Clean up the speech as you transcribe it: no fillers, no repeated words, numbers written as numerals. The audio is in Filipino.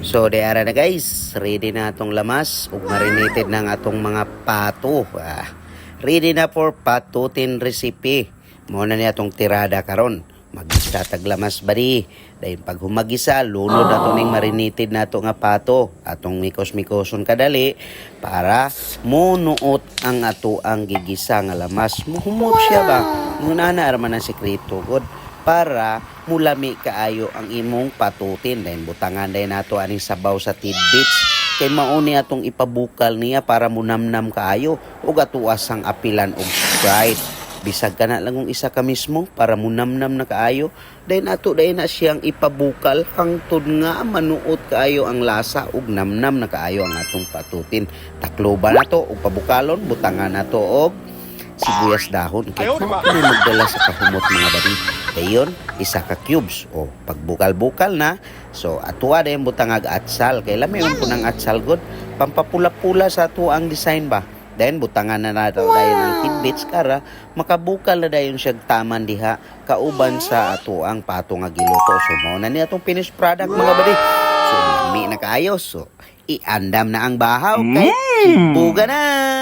So, diara na guys, ready na atong lamas ug marinated ng atong mga pato. Ready na for patutin recipe. Mo na ni atong tirada karon. Magisa tag lamas bari. Dahil pag humagisa, lunod ato ning marinated na ato nga pato. Atong mikos-mikoson kadali para munuot ang ato ang gigisa nga lamas. Muhumot siya ba? Muna na arman ang sekreto god para mulami kaayo ang imong patutin. Dahil butangan dahil nato aning sabaw sa tidbits kay mauni atong ipabukal niya para munamnam kaayo ug atuas ang apilan og Sprite. Bisag ka na lang kung isa ka mismo para munamnam na kaayo. Dahil ato dahil na siyang ipabukal hangtod nga manuot kaayo ang lasa ug namnam na kaayo ang atong patutin. Takloban na to ug pabukalon, butangan na to og sibuyas dahon. Kaya magdala sa kahumot mga bari. Dayon, isa ka cubes. O, pagbukal-bukal na. So, atuwa dayon butangag atsal. Kaya lamiyon po ng atsal god. Pampapula-pula sa ato ang design ba. Dayon, butangan na dayon ng tidbits kara. Makabukal na dayon siya taman diha. Kauban sa ato ang pato nga giluto. So, mao na ni atong finished product mga bari. So, lami na kaayos. So, iandam na ang bahaw. Kay, sibuga na!